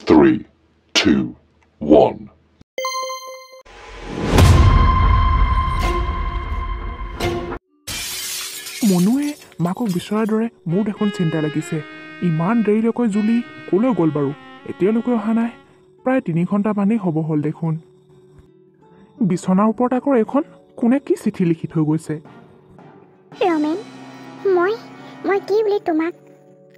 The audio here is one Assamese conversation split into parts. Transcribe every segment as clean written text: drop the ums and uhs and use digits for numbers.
3, 2, 1. মনুৱে মাকক বিচৰাৰ দৰে মোৰ দেখোন চিন্তা লাগিছে। ইমান দেৰিলৈকৈ জুলি ক'লৈ গ'ল বাৰু? এতিয়ালৈকে অহা নাই। প্ৰায় 3 ঘণ্টামানেই হ'ব হ'ল দেখোন। বিচনাৰ ওপৰত আকৌ এখন কোনে কি চিঠি লিখি থৈ গৈছে? ৰমেন, মই কি বুলি তোমাক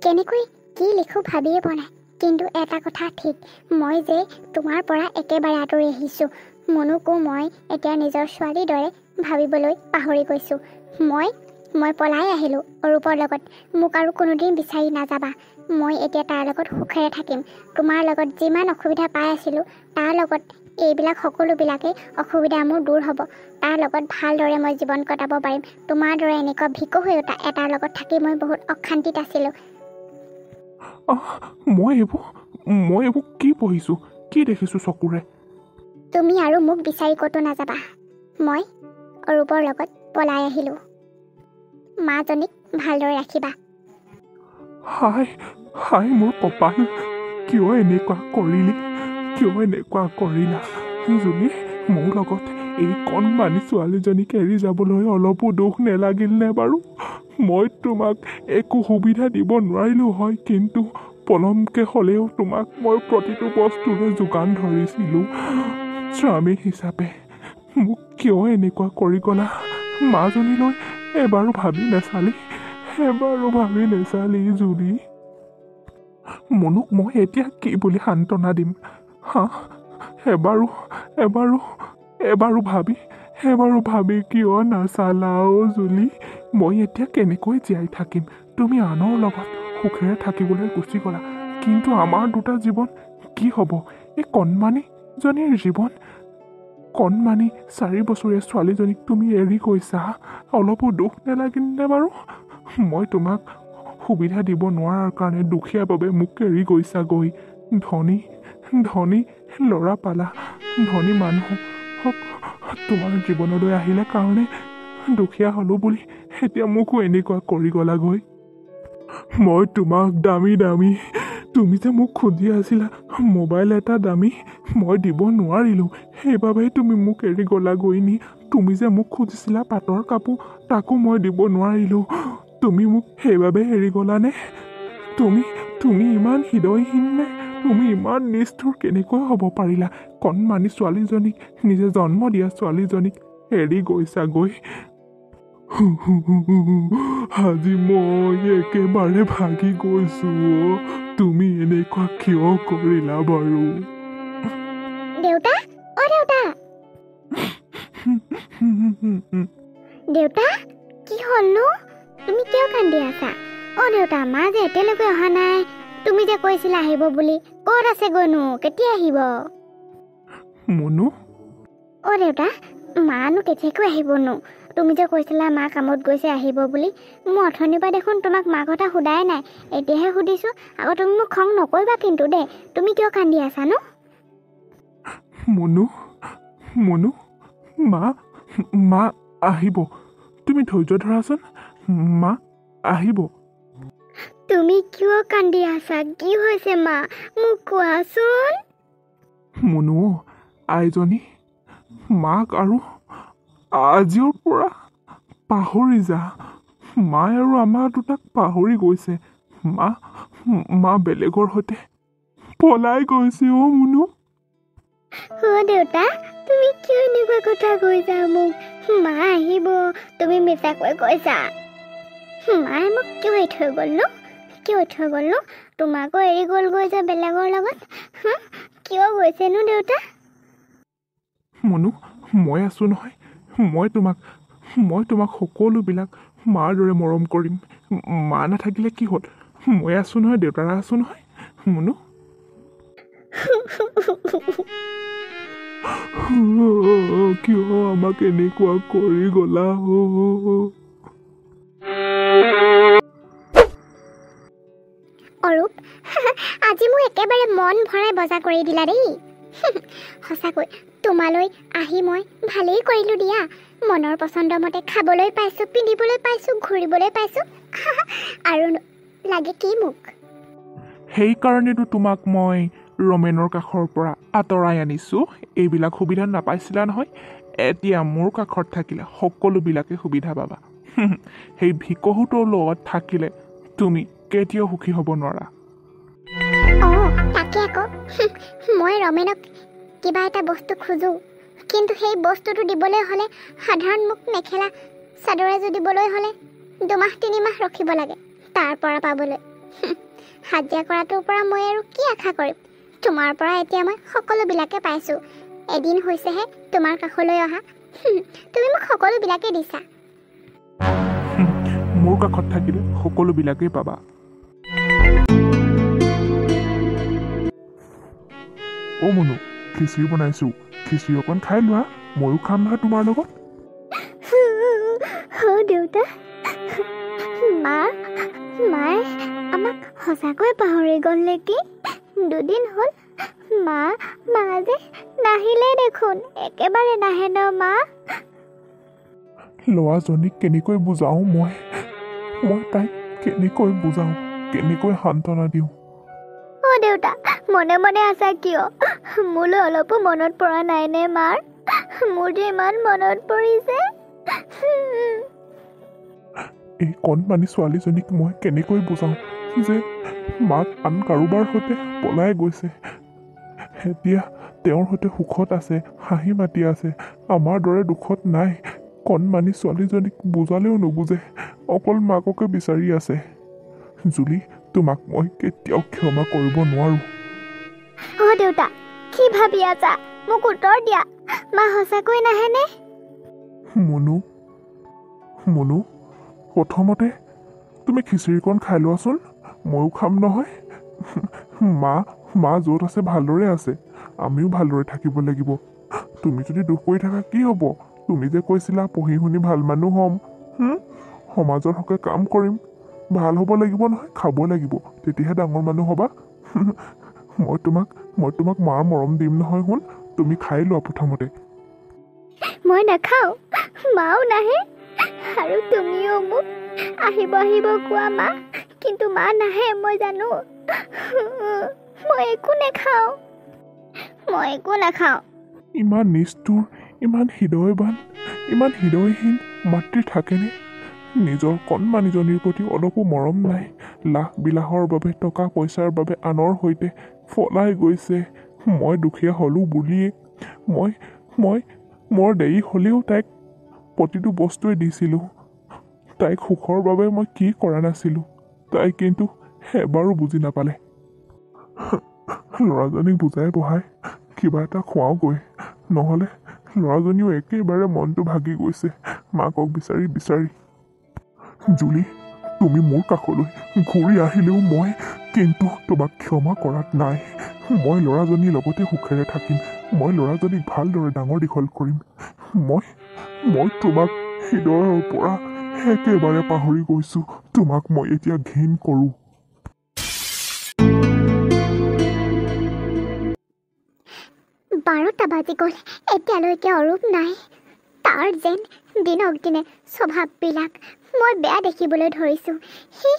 কেনেকৈ কি লিখোঁ ভাবিয়ে পোৱা নাই। কিন্তু এটা কথা ঠিক, মই যে তোমাৰ পৰা একেবাৰে আঁতৰি আহিছোঁ। মনুকো মই এতিয়া নিজৰ ছোৱালীৰ দৰে ভাবিবলৈ পাহৰি গৈছোঁ। মই পলাই আহিলোঁ অৰূপৰ লগত। মোক আৰু কোনোদিন বিচাৰি নাযাবা। মই এতিয়া তাৰ লগত সুখেৰে থাকিম। তোমাৰ লগত যিমান অসুবিধা পাই আছিলোঁ, তাৰ লগত এইবিলাক সকলোবিলাকেই অসুবিধা মোৰ দূৰ হ'ব। তাৰ লগত ভালদৰে মই জীৱন কটাব পাৰিম। তোমাৰ দৰে এনেকুৱা ভিকু হৈ এটাৰ লগত থাকি মই বহুত অশান্তিত আছিলোঁ। মই এইবোৰ কি পঢ়িছোঁ, কি দেখিছোঁ চকুৰে? তুমি আৰু মোক বিচাৰি ক'তো নাযাবা। মই অৰূপৰ লগত পলাই আহিলোঁ। মাজনীক ভালদৰে ৰাখিবা। হাই মোৰ কপাল, কিয় এনেকুৱা কৰিলা জুলি? মোৰ লগত এই কণমানি ছোৱালীজনীক এৰি যাবলৈ অলপো দুখ নেলাগিল নে বাৰু? মই তোমাক একো সুবিধা দিব নোৱাৰিলোঁ হয়, কিন্তু পলমকে হ'লেও তোমাক মই প্ৰতিটো বস্তুৰে যোগান ধৰিছিলোঁ। স্বামী হিচাপে মোক কিয় এনেকুৱা কৰি গ'লা? মাজনীলৈ এবাৰো ভাবি নেচালি জুলি? মনুক মই এতিয়া কি বুলি সান্তনা দিম? এবাৰো ভাবি কিয় নাচালা জুলি? মই এতিয়া কেনেকৈ জীয়াই থাকিম? তুমি আনৰ লগত সুখেৰে থাকিবলৈ গুচি গ'লা, কিন্তু আমাৰ দুটা জীৱন কি হ'ব? এই কণমানিজনীৰ জীৱন, কণমানি 4 বছৰীয়া ছোৱালীজনীক তুমি এৰি গৈছা। অলপো দুখ নেলাগিল নে বাৰু? মই তোমাক সুবিধা দিব নোৱাৰাৰ কাৰণে দুখীয়া বাবে মোক এৰি গৈছাগৈ। ধনী ল'ৰা পালা, ধনী মানুহক তোমাৰ জীৱনলৈ আহিলে কাৰণে দুখীয়া হ'লো বুলি এতিয়া মোকো এনেকুৱা কৰি গ'লাগৈ। মই তোমাক দামী তুমি যে মোক খুজি আছিলা মোবাইল এটা দামী, মই দিব নোৱাৰিলোঁ। সেইবাবেই তুমি মোক এৰি গ'লাগৈ নি? তুমি যে মোক খুজিছিলা পাটৰ কাপোৰ, তাকো মই দিব নোৱাৰিলোঁ। তুমি মোক সেইবাবে এৰি গ'লানে? তুমি ইমান হৃদয়হীন নে? তুমি ইমান নিষ্ঠুৰ কেনেকৈ হ'ব পাৰিলা? কণমানি ছোৱালীজনীক, নিজে জন্ম দিয়া ছোৱালীজনীক এৰি গৈছাগৈ। আজি মই একেবাৰে ভাগি গৈছোঁ। তুমি এনেকুৱা কিয় কৰিলা বাৰু? দেউতা, দেউতা, কি হ'লনো? তুমি কিয় কান্দি আছা? দেউতা, মা যে এতিয়ালৈকে অহা নাই। তুমি যে কৈছিলা আহিব বুলি, ক'ত আছে গৈনো? কেতিয়া আহিব? মনু, দেউতা, মানো কেতিয়াকৈ আহিবনো? তুমি যে কৈছিলা মা কামত গৈছে আহিব বুলি। মই অথনিৰ পৰা দেখোন তোমাক মাৰ কথা সোধাই নাই, এতিয়াহে সুধিছোঁ। আকৌ তুমি মোক খং নকৰিবা কিন্তু দেই। তুমি কিয় কান্দি আছা নো? মনু, মা আহিব। তুমি ধৈৰ্য ধৰাচোন, মা আহিব। তুমি কিয় কান্দি আছা? কি হৈছে মা? মোক কোৱাচোন। মনু, আইজনী মাক আৰু আজিৰ পৰা পাহৰি যা। মায়ে আৰু আমাৰ দুটাক পাহৰি গৈছে। মা বেলেগৰ সৈতে পলাই গৈছে। মনু। দেউতা, তুমি কিয় এনেকুৱা কথা কৈছা মোক? মা আহিব, তুমি মিছাকৈ কৈছা। মায়ে মোক কিয় এৰি থৈ গ'ল নো? তোমাকো এৰি গ'লগৈ যে বেলেগৰ লগত। কিয় গৈছেনো দেউতা? মনু, মই আছোঁ নহয়। মই তোমাক সকলোবিলাক মাৰ দৰে মৰম কৰিম। মা নাথাকিলে কি হ'ল? মই আছোঁ নহয়, দেউতাৰা আছোঁ নহয়। মনু, কিয় আমাক এনেকুৱা কৰি গ'লা? অৰূপ, আজি মোক একেবাৰে মন ভৰাই বজাৰ কৰি দিলা দেই। সঁচাকৈ তোমালৈ আহি মই ভালেই কৰিলোঁ দিয়া। মনৰ পচন্দ মতে খাবলৈ পাইছোঁ, পিন্ধিবলৈ পাইছোঁ, ঘূৰিবলৈ পাইছোঁ। আৰু লাগে কি মোক? সেইকাৰণেতো তোমাক মই ৰমেনৰ কাষৰ পৰা আঁতৰাই আনিছোঁ। এইবিলাক সুবিধা নাপাইছিলা নহয়, এতিয়া মোৰ কাষত থাকিলে সকলোবিলাকে সুবিধা পাবা। সেই ভিকহুটোৰ লগত থাকিলে তুমি কেতিয়াও সুখী হ'ব নোৱাৰা। অঁ তাকে আকৌ মই ৰমেনক কিবা এটা বস্তু খোজোঁ, কিন্তু সেই বস্তুটো দিবলৈ হ'লে সাধাৰণ মোক মেখেলা চাদৰ এযোৰ দিবলৈ হ'লে 2 মাহ 3 মাহ ৰখিব লাগে তাৰ পৰা পাবলৈ। হাজিৰা কৰাটোৰ পৰা মই আৰু কি আশা কৰিম? তোমাৰ পৰা এতিয়া মই সকলোবিলাকে পাইছোঁ। এদিন হৈছেহে তোমাৰ কাষলৈ অহা। তুমি মোক সকলোবিলাকে দিছা। মোৰ কাষত থাকিলে সকলোবিলাকেই পাবা। অ' মুনু, খিচিৰি বনাইছোঁ, খিচিৰি অকণ খাই লোৱা, ময়ো খাম নহয় তোমাৰ লগত। দেউতা, মায়ে আমাক সঁচাকৈ পাহৰি গ'ল নেকি? 2 দিন হ'ল মা যে নাহিলে দেখোন, একেবাৰে নাহে ন মা? ল'ৰাজনীক কেনেকৈ বুজাওঁ মই তাইক কেনেকৈ বুজাওঁ, কেনেকৈ সান্তনা দিওঁ? অ' দেউতা, মনে মনে আছা কিয়? মোলৈ অলপো মনত পৰা নাইনে মাৰ? মোৰ যে ইমান মনত পৰিছে। এই কণমানি ছোৱালীজনীক মই কেনেকৈ বুজাওঁ যে মাক আন কাৰোবাৰ সৈতে পলাই গৈছে, এতিয়া তেওঁৰ সৈতে সুখত আছে, হাঁহি মাতি আছে, আমাৰ দৰে দুখত নাই। কণমানি ছোৱালীজনীক বুজালেও নুবুজে, অকল মাককে বিচাৰি আছে। জুলি, তোমাক মই কেতিয়াও ক্ষমা কৰিব নোৱাৰোঁ। অ' দেউতা, কি ভাবি আছা? মোক উত্তৰ দিয়া, মা সঁচাকৈ নাহেনে? মুনু, প্ৰথমতে তুমি খিচিৰিকণ খাই লোৱাচোন, ময়ো খাম নহয়। মা য'ত আছে ভালদৰে আছে, আমিও ভালদৰে থাকিব লাগিব। তুমি যদি দুখ কৰি থাকা কি হ'ব? তুমি যে কৈছিলা পঢ়ি শুনি ভাল মানুহ হ'ম, সমাজৰ হকে কাম কৰিম, ভাল হ'ব লাগিব নহয়, খাব লাগিব, তেতিয়াহে ডাঙৰ মানুহ হ'বা। মই তোমাক মাৰ মৰম দিম নহয়। শুন, তুমি খাই লোৱা প্ৰথমতে। মই নাখাওঁ, মাও নাহে, আৰু তুমিও মোক আহিব কোৱা মা, কিন্তু মা নাহে মই জানো। মই একো নাখাওঁ। ইমান নিষ্ঠুৰ, ইমান হৃদয়বান, ইমান হৃদয়হীন মাতৃ থাকেনে? নিজৰ কণমানিজনীৰ প্ৰতি অলপো মৰম নাই। লাখ বিলাসৰ বাবে, টকা পইচাৰ বাবে আনৰ সৈতে পলাই গৈছে। মই দুখীয়া হ'লোঁ বুলিয়ে মোৰ দেৰি হ'লেও তাইক প্ৰতিটো বস্তুৱে দিছিলোঁ। তাইক সুখৰ বাবে মই কি কৰা নাছিলোঁ, তাই কিন্তু এবাৰো বুজি নাপালে। ল'ৰাজনীক বুজাই বহাই কিবা এটা খুৱাওঁগৈ, নহ'লে ল'ৰাজনীও একেবাৰে মনটো ভাগি গৈছে মাকক বিচাৰি। জুলি, তুমি মোৰ কাষলৈ ঘূৰি আহিলেও মই কিন্তু তোমাক ক্ষমা কৰাত নাই। মই ল'ৰাজনীৰ লগতে সুখেৰে থাকিম, মই ল'ৰাজনীক ভালদৰে ডাঙৰ দীঘল কৰিম। মই তোমাক হৃদয়ৰ পৰা একেবাৰে পাহৰি গৈছোঁ, তোমাক মই এতিয়া ঘৃণ কৰোঁ। 12টা বাজি গ'ল, এতিয়ালৈকে অৰূপ নাই। তাৰ যেন দিনক দিনে স্বভাৱবিলাক মই বেয়া দেখিবলৈ ধৰিছোঁ। সি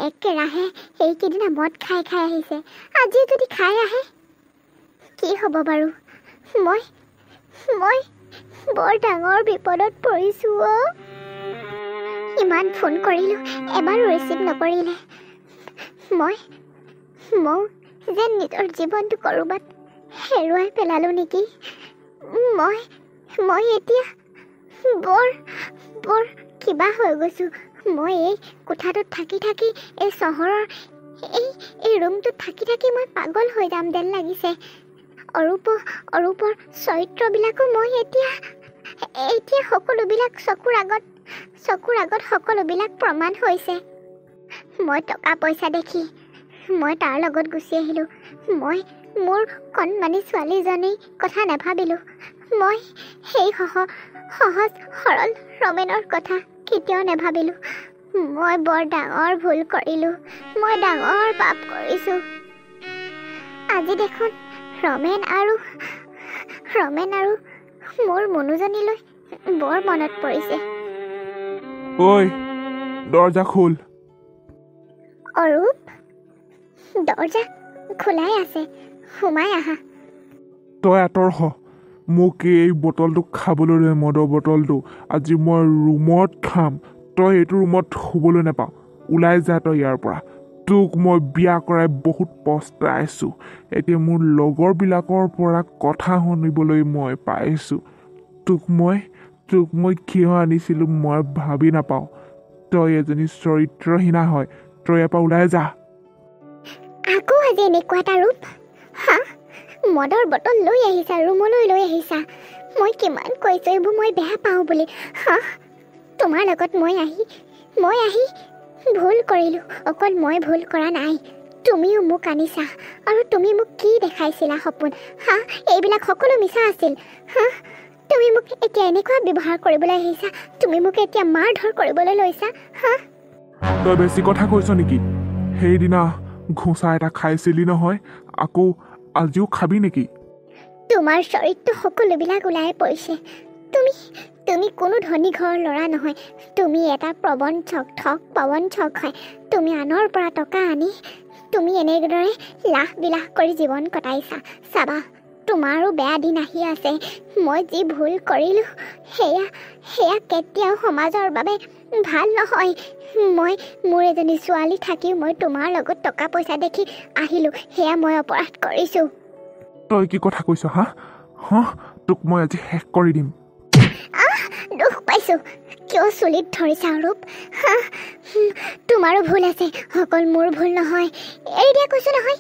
একেৰাহে এইকেইদিনা মদ খাই আহিছে, আজি যদি খাই আহে কি হ'ব বাৰু? মই বৰ ডাঙৰ বিপদত পৰিছোঁ। ইমান ফোন কৰিলোঁ, এবাৰো ৰিচিভ নকৰিলে। মই যেন নিজৰ জীৱনটো ক'ৰবাত হেৰুৱাই পেলালোঁ নেকি? মই এতিয়া বৰ কিবা হৈ গৈছোঁ। মই এই কোঠাটোত থাকি, এই চহৰৰ এই ৰুমটোত থাকি মই পাগল হৈ যাম যেন লাগিছে। অৰূপৰ চৰিত্ৰবিলাকো মই এতিয়া সকলোবিলাক চকুৰ আগত সকলোবিলাক প্ৰমাণ হৈছে। মই টকা পইচা দেখি মই তাৰ লগত গুচি আহিলোঁ। মই মোৰ কণমানি ছোৱালীজনীৰ কথা নাভাবিলোঁ। মই সেই সহজ সৰল ৰমেনৰ কথা কেতিয়াও নাভাবিলোঁ। মই বৰ ডাঙৰ ভুল কৰিলোঁ, মই ডাঙৰ পাপ কৰিছোঁ। আজি দেখোন ৰমেন আৰু মোৰ মুনুজনীলৈ বৰ মনত পৰিছে। ঐ, দৰজা খোল। অৰূপ, দৰজা খোলাই আছে। সোমাই আহা। তই আঁতৰ হ মোক এই বটলটো খাবলৈ দে মদৰ বটলটো আজি মই ৰুমত খাম তই এইটো ৰুমত শুবলৈ নাপাওঁ ওলাই যা তই ইয়াৰ পৰা তোক মই বিয়া কৰাই বহুত পস্তাইছোঁ এতিয়া মোৰ লগৰবিলাকৰ পৰা কথা শুনিবলৈ মই পাইছোঁ তোক মই কিয় আনিছিলোঁ মই ভাবি নাপাওঁ তই এজনী চৰিত্ৰহীনা হয় তই ইয়াৰ পৰা ওলাই যা আকৌ আজি এনেকুৱা এটা ৰূপ হা মদৰ বটল লৈ আহিছা ৰুমলৈ লৈ আহিছা মই কিমান কৈছোঁ এইবোৰ মই বেয়া পাওঁ বুলি হা তোমাৰ লগত মই আহি ভুল কৰিলোঁ অকল মই ভুল কৰা নাই তুমিও মোক আনিছা আৰু তুমি মোক কি দেখাইছিলা সপোন হা এইবিলাক সকলো মিছা আছিল হা তুমি মোক এতিয়া এনেকুৱা ব্যৱহাৰ কৰিবলৈ আহিছা তুমি মোক এতিয়া মাৰ ধৰ কৰিবলৈ লৈছা হা তই বেছি কথা কৈছ নেকি সেইদিনা ঘোঁচা এটা খাইছিলি নহয় আকৌ আজিও খাবি নেকি তোমাৰ চৰিত্ৰ সকলোবিলাক ওলাই পৰিছে তুমি কোনো ধনী ঘৰৰ ল'ৰা নহয় তুমি এটা প্ৰবঞ্চক হয় তুমি আনৰ পৰা টকা আনি তুমি এনেদৰে লাহ বিলাহ কৰি জীৱন কটাইছা চাবা তোমাৰো বেয়া দিন আহি আছে মই যি ভুল কৰিলোঁ সেয়া কেতিয়াও সমাজৰ বাবে ভাল নহয় মোৰ এজনী ছোৱালী থাকিও মই তোমাৰ লগত টকা পইচা দেখি আহিলোঁ সেয়া মই অপৰাধ কৰিছোঁ তই কি কথা কৈছ হা তোক মই আজি শেষ কৰি দিম দুখ পাইছোঁ কিয় চুলিত ধৰিছা ৰূপ হা তোমাৰো ভুল আছে অকল মোৰ ভুল নহয় এৰি দিয়া কৈছোঁ নহয়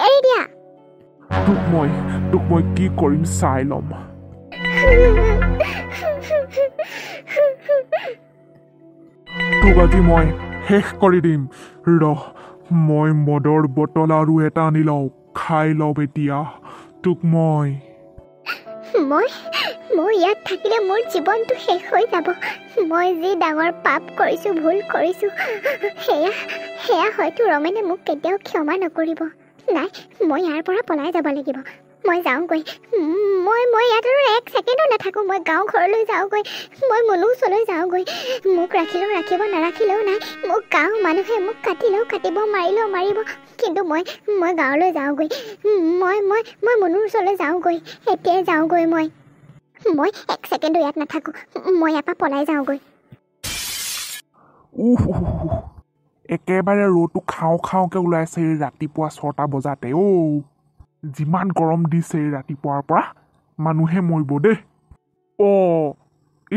এৰি দিয়া তোক মই কি কৰিম চাই ল'ম তোক আজি মই শেষ কৰি দিম ৰহ মই মদৰ বটল আৰু এটা আনি লওঁ খাই লওঁ এতিয়া তোক মই ইয়াত থাকিলে মোৰ জীৱনটো শেষ হৈ যাব মই যি ডাঙৰ পাপ কৰিছোঁ ভুল কৰিছোঁ সেয়া হয়তো ৰমেনে মোক কেতিয়াও ক্ষমা নকৰিব নাই মই ইয়াৰ পৰা পলাই যাব লাগিব মই যাওঁগৈ মই ইয়াত আৰু এক ছেকেণ্ডো নাথাকোঁ মই গাঁও ঘৰলৈ যাওঁগৈ মই মনুৰ ওচৰলৈ যাওঁগৈ মোক ৰাখিলেও ৰাখিব নাৰাখিলেও নাই মোক গাঁও মানুহে মোক কাটিলেও কাটিব মাৰিলেও মাৰিব কিন্তু মই গাঁৱলৈ যাওঁগৈ মই মনুৰ ওচৰলৈ যাওঁগৈ এতিয়াই যাওঁগৈ মই এক ছেকেণ্ডো ইয়াত নাথাকোঁ মই ইয়াৰ পৰা পলাই যাওঁগৈ একেবাৰে ৰ'দটো খাওঁকৈ ওলাইছে এই ৰাতিপুৱা 6টা বজাতে যিমান গৰম দিছে এই ৰাতিপুৱাৰ পৰা মানুহে মৰিব দেই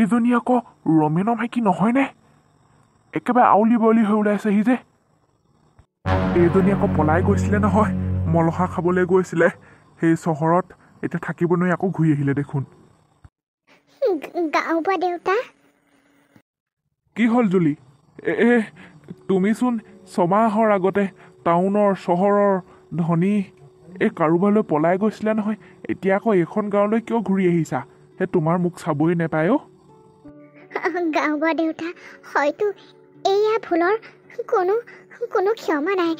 এইজনী আকৌ ৰমেনৰ ভাইকি নহয়নে একেবাৰে আউলি বাউলি হৈ ওলাইছেহি যে এইজনী আকৌ পলাই গৈছিলে নহয় মলহা খাবলৈ গৈছিলে সেই চহৰত এতিয়া থাকিব নোৱাৰি আকৌ ঘূৰি আহিলে দেখোন দেউতা কি হ'ল জুলি তুমিচোন ছমাহৰ আগতে টাউনৰ চহৰৰ ধনী এই কাৰোবালৈ পলাই গৈছিলা নহয় এতিয়া আকৌ এইখন গাঁৱলৈ কিয় ঘূৰি আহিছা তোমাৰ মোক চাবই নাপায় গাঁওবুঢ়া দেউতা হয়তো এয়া ভুলৰ কোনো ক্ষমা নাই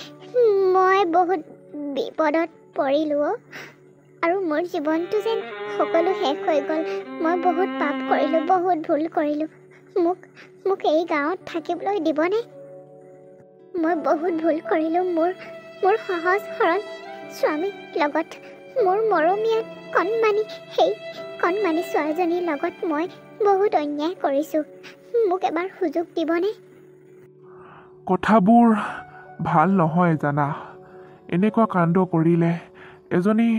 মই বহুত বিপদত পৰিলোঁ আৰু মোৰ জীৱনটো যেন সকলো শেষ হৈ গ'ল মই বহুত পাপ কৰিলোঁ বহুত ভুল কৰিলোঁ মোক এই গাঁৱত থাকিবলৈ দিবনে মই বহুত ভুল কৰিলোঁ মোৰ সহজ সৰল স্বামীৰ লগত মোৰ মৰমীয়া সেই কণমানি ছোৱালীজনীৰ লগত মই বহুত অন্যায় কৰিছোঁ মোক এবাৰ সুযোগ দিবনে কথাবোৰ ভাল নহয় জানা এনেকুৱা কাণ্ড কৰিলে এজনী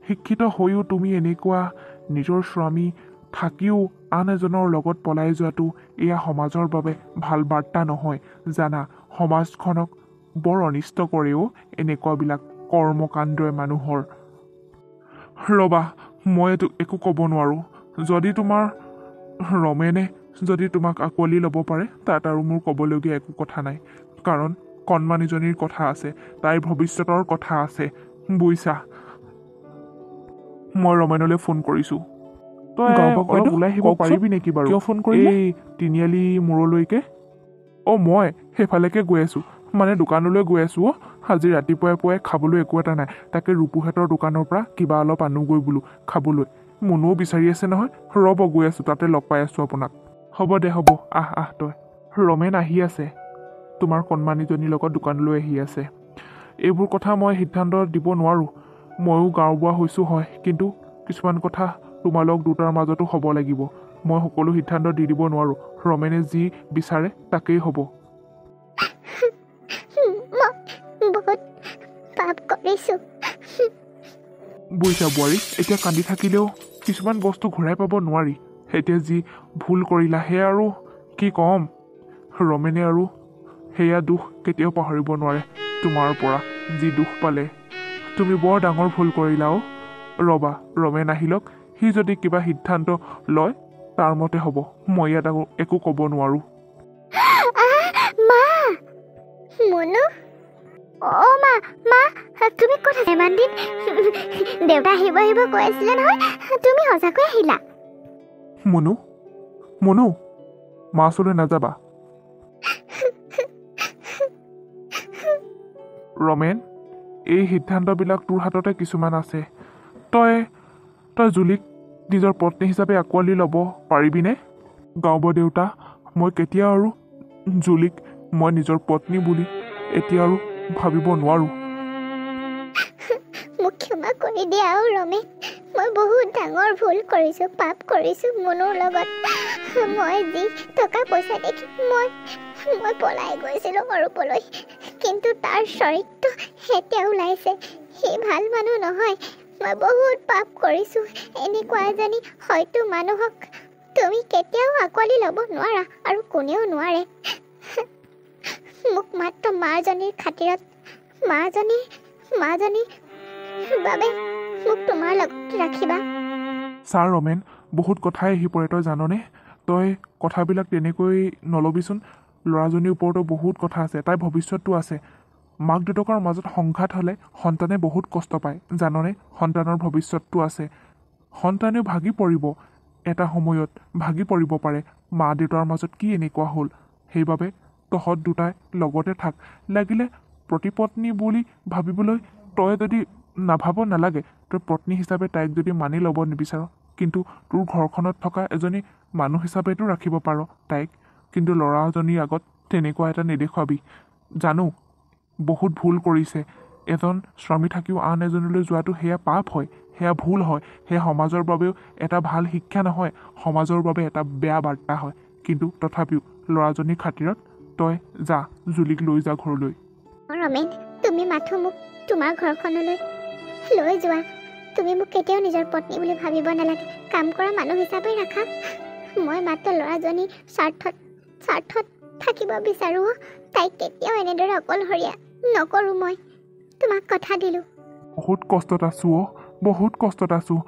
শিক্ষিত হৈও তুমি এনেকুৱা নিজৰ স্বামী থাকিও আন এজনৰ লগত পলাই যোৱাটো এয়া সমাজৰ বাবে ভাল বাৰ্তা নহয় জানা সমাজখনক বৰ অনিষ্ট কৰেও এনেকুৱাবিলাক কৰ্মকাণ্ডই মানুহৰ ৰবা মই এইটো একো ক'ব নোৱাৰোঁ যদি তোমাৰ ৰমেনে যদি তোমাক আঁকোৱালি ল'ব পাৰে তাত আৰু মোৰ ক'বলগীয়া একো কথা নাই কাৰণ কণমানিজনীৰ কথা আছে তাইৰ ভৱিষ্যতৰ কথা আছে বুজিছা মই ৰমেনলৈ ফোন কৰিছোঁ তই ওলাই আহিব পাৰিবি নেকি বাৰু কিয় ফোন কৰিলি এই তিনিআলি মূৰলৈকে মই সেইফালেকে গৈ আছোঁ মানে দোকানলৈ গৈ আছোঁ আজি ৰাতিপুৱাই পুৱাই খাবলৈ একো এটা নাই তাকে ৰূপুহঁতৰ দোকানৰ পৰা কিবা অলপ আনোগৈ বোলো খাবলৈ মনুও বিচাৰি আছে নহয় ৰ'ব গৈ আছোঁ তাতে লগ পাই আছোঁ আপোনাক হ'ব দে হ'ব আহ তই ৰমেন আহি আছে তোমাৰ কণমানিজনীৰ লগত দোকানলৈ আহি আছে এইবোৰ কথা মই সিদ্ধান্ত দিব নোৱাৰোঁ ময়ো গাঁওবুঢ়া হৈছোঁ হয়, কিন্তু কিছুমান কথা তোমালোক দুটাৰ মাজতো হ'ব লাগিব। মই সকলো সিদ্ধান্ত দি দিব নোৱাৰোঁ। ৰমেনে যি বিচাৰে তাকেই হ'ব। মই বহুত পাপ কৰিছোঁ। বুজিছা বোৱাৰী, এতিয়া কান্দি থাকিলেও কিছুমান বস্তু ঘূৰাই পাব নোৱাৰি। এতিয়া যি ভুল কৰিলা সেয়া আৰু কি ক'ম। ৰমেনে আৰু সেয়া দুখ কেতিয়াও পাহৰিব নোৱাৰে তোমাৰ পৰা যি দুখ পালে। তুমি বৰ ডাঙৰ ভুল কৰিলা অ'। ৰ'বা, ৰমেন আহি লওক। সি যদি কিবা সিদ্ধান্ত লয় তাৰ মতে হ'ব। মই ইয়াত একো ক'ব নোৱাৰোঁ। মা, মুনু, অ' মা, তুমি ক'ত আছা? ইমান দিন দেউতা আহিব কৈ আছিলে নহয়, তুমি সঁচাকৈ আহিলা? মুনু, মা ওচৰলৈ নাযাবা। ৰমেন, এই সিদ্ধান্তবিলাক তোৰ হাততে কিছুমান আছে। তই জুলিক নিজৰ পত্নী হিচাপে আঁকোৱালি ল'ব পাৰিবিনে? গাঁওবুঢ়া দেউতা, মই কেতিয়াও আৰু জুলিক মই নিজৰ পত্নী বুলি এতিয়া আৰু ভাবিব নোৱাৰোঁ। মোক ক্ষমা কৰি দিয়া ৰমেন। মই বহুত ডাঙৰ ভুল কৰিছোঁ, পাপ কৰিছোঁ মুনুৰ লগত। মই যি টকা পইচা দেখি মই পলাই গৈছিলোঁ অৰূপলৈ, কিন্তু তাৰ চৰিত্ৰ এতিয়া ওলাইছে। সি ভাল মানুহ নহয়। মই বহুত পাপ কৰিছোঁ। এনেকুৱা এজনী হয়তো মানুহক তুমি কেতিয়াও আঁকোৱালি ল'ব নোৱাৰা, আৰু কোনেও নোৱাৰে। মোক মাত্ৰ মাজনীৰ খাতিৰত, মাজনীৰ বাবে মোক তোমাৰ লগত ৰাখিবা। ছাৰ ৰমেন, বহুত কথাই আহি পৰে তই জাননে? তই কথাবিলাক তেনেকৈ নল'বিচোন। ল'ৰাজনীৰ ওপৰতো বহুত কথা আছে, তাইৰ ভৱিষ্যতটো আছে। মাক দেউতাকৰ মাজত সংঘাত হ'লে সন্তানে বহুত কষ্ট পায় জাননে? সন্তানৰ ভৱিষ্যতটো আছে। সন্তানেও ভাগি পৰিব, এটা সময়ত ভাগি পৰিব পাৰে। মা দেউতাৰ মাজত কি এনেকুৱা হ'ল, সেইবাবে তহঁত দুটাই লগতে থাক। লাগিলে প্ৰতিপত্নী বুলি ভাবিবলৈ তই যদি নাভাব নালাগে। তই পত্নী হিচাপে তাইক যদি মানি ল'ব নিবিচাৰ, কিন্তু তোৰ ঘৰখনত থকা এজনী মানুহ হিচাপেতো ৰাখিব পাৰ তাইক। কিন্তু ল'ৰাজনীৰ আগত তেনেকুৱা এটা নেদেখুৱাবি। জানো বহুত ভুল কৰিছে। এজন স্বামী থাকিও আন এজনলৈ যোৱাটো সেয়া পাপ হয়, সেয়া ভুল হয়। সেয়া সমাজৰ বাবেও এটা ভাল শিক্ষা নহয়, সমাজৰ বাবে এটা বেয়া বাৰ্তা হয়। কিন্তু তথাপিও ল'ৰাজনীৰ খাতিৰত তই যা, জুলিক লৈ যা ঘৰলৈ। ৰমেন, তুমি মাথো মোক তোমাৰ ঘৰখনলৈ লৈ যোৱা। তুমি মোক কেতিয়াও নিজৰ পত্নী বুলি ভাবিব নালাগে। কাম কৰা মানুহ হিচাপে ৰাখা। মই মাত্ৰ ল'ৰাজনীৰ স্বাৰ্থত থাকিব বিচাৰোঁ। তাইক কেতিয়াও এনেদৰে অকলশৰীয়া নকৰোঁ। মই তোমাক কথা দিলোঁ। বহুত কষ্টত আছোঁ অ', বহুত কষ্টত আছোঁ।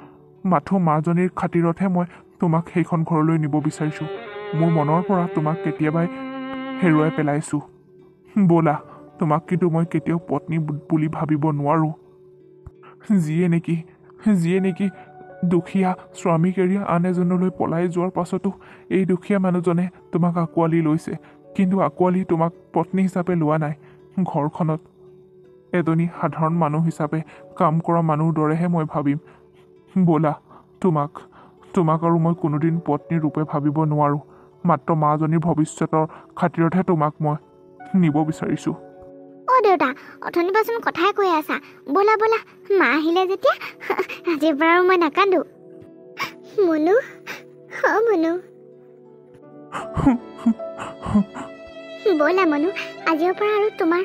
মাথো মাজনীৰ খাতিৰতহে মই তোমাক সেইখন ঘৰলৈ নিব বিচাৰিছোঁ। মোৰ মনৰ পৰা তোমাক কেতিয়াবাই হেৰুৱাই পেলাইছোঁ। ব'লা, তোমাক কিন্তু মই কেতিয়াও পত্নী বুলি ভাবিব নোৱাৰোঁ। যিয়ে নেকি দুখীয়া স্বামীক এৰি আন এজনলৈ পলাই যোৱাৰ পাছতো এই দুখীয়া মানুহজনে তোমাক আঁকোৱালি লৈছে, কিন্তু আঁকোৱালি তোমাক পত্নী হিচাপে লোৱা নাই। ঘৰখনত এজনী সাধাৰণ মানুহ হিচাপে কাম কৰা মানুহৰ দৰেহে মই ভাবিম। ব'লা, তোমাক আৰু মই কোনোদিন পত্নী ৰূপে ভাবিব নোৱাৰোঁ। মাত্ৰ মাজনীৰ ভৱিষ্যতৰ খাতিৰতহে তোমাক মই নিব বিচাৰিছোঁ। অ' দেউতা, অথনিৰ পৰাচোন কথাই কৈ আছা। ব'লা মা আহিলে যেতিয়া আজিৰ পৰা আৰু মই নাকান্দো। মুনু, মুনু, ব'লা মুনু, আজিৰ পৰা আৰু তোমাৰ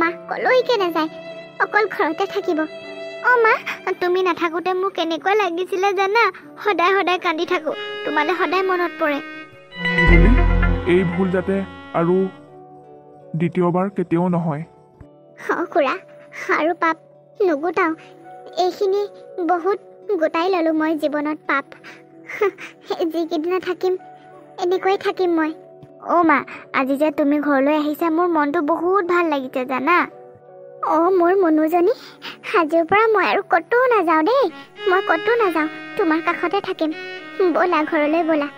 মা কলৈকে নাযায়, অকল ঘৰতে থাকিব। অ' মা, তুমি নাথাকোঁতে মোৰ কেনেকুৱা লাগিছিলে জানা? সদায় কান্দি থাকোঁ, তোমালৈ সদায় মনত পৰে। এই ভুল যাতে আৰু দ্বিতীয়বাৰ কেতিয়াও নহয়। খুৰা, আৰু পাপ নুগুটাওঁ। এইখিনি বহুত গোটাই ল'লোঁ মই জীৱনত পাপ। যিকেইদিনা থাকিম এনেকৈ থাকিম মই। অ' মা, আজি যে তুমি ঘৰলৈ আহিছা, মোৰ মনটো বহুত ভাল লাগিছে জানা। অ' মোৰ মুনুজনী, আজিৰ পৰা মই আৰু ক'তো নাযাওঁ দেই। মই ক'তো নাযাওঁ, তোমাৰ কাষতে থাকিম। ব'লা ঘৰলৈ ব'লা।